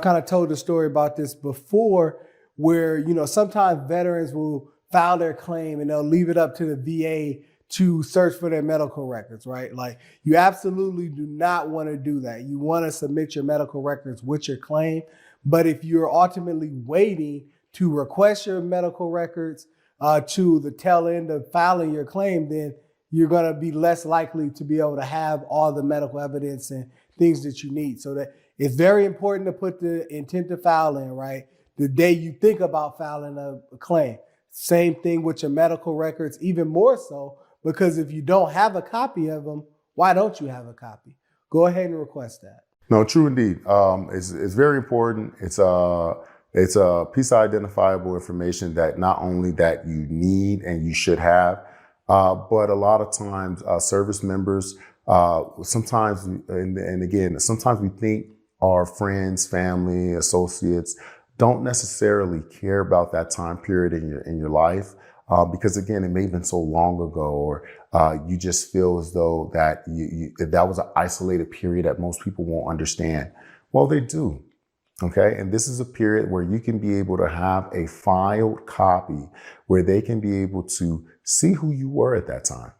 kind of told the story about this before where, sometimes veterans will file their claim and they'll leave it up to the VA to search for their medical records, right? Like, you absolutely do not want to do that. You want to submit your medical records with your claim. But if you're ultimately waiting to request your medical records to the tail end of filing your claim, then you're going to be less likely to be able to have all the medical evidence and things that you need. So that it's very important to put the intent to file in, right? The day you think about filing a claim. Same thing with your medical records, even more so, because if you don't have a copy of them, why don't you have a copy? Go ahead and request that. No, true indeed. It's very important. It's a piece of identifiable information that not only that you need and you should have, but a lot of times service members, sometimes, and again, sometimes we think our friends, family, associates don't necessarily care about that time period in your life. Because again, it may have been so long ago, or you just feel as though that that was an isolated period that most people won't understand. Well, they do. Okay. And this is a period where you can be able to have a filed copy where they can be able to see who you were at that time.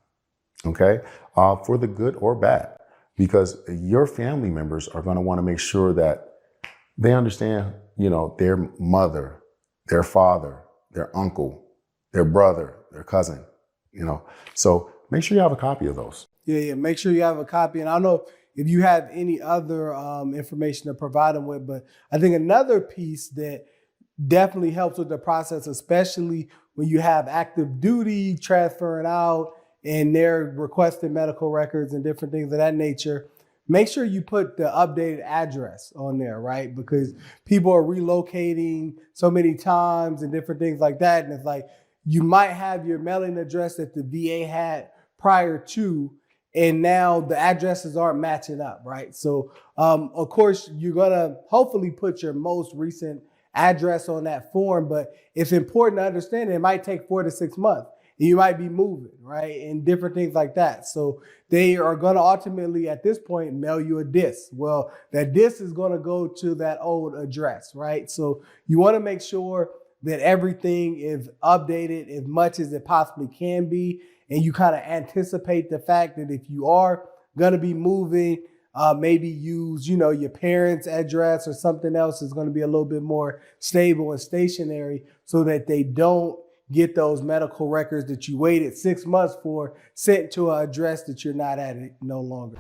Okay. For the good or bad, because your family members are going to want to make sure that they understand, their mother, their father, their uncle, their brother, their cousin, So make sure you have a copy of those. Yeah. Make sure you have a copy. And I don't know if you have any other information to provide them with, but I think another piece that definitely helps with the process, especially when you have active duty transferring out and they're requesting medical records and different things of that nature, make sure you put the updated address on there, right? Because people are relocating so many times and different things like that. And it's like, you might have your mailing address that the VA had prior to, and now the addresses aren't matching up, right? So, of course, you're going to hopefully put your most recent address on that form, but it's important to understand it might take 4 to 6 months. You might be moving, right? And different things like that. So they are going to ultimately, at this point, mail you a disc. Well, that disc is going to go to that old address, right? So you want to make sure that everything is updated as much as it possibly can be. And you kind of anticipate the fact that if you are going to be moving, maybe use, your parents' address or something else is going to be a little bit more stable and stationary so that they don't get those medical records that you waited 6 months for sent to an address that you're not at it no longer.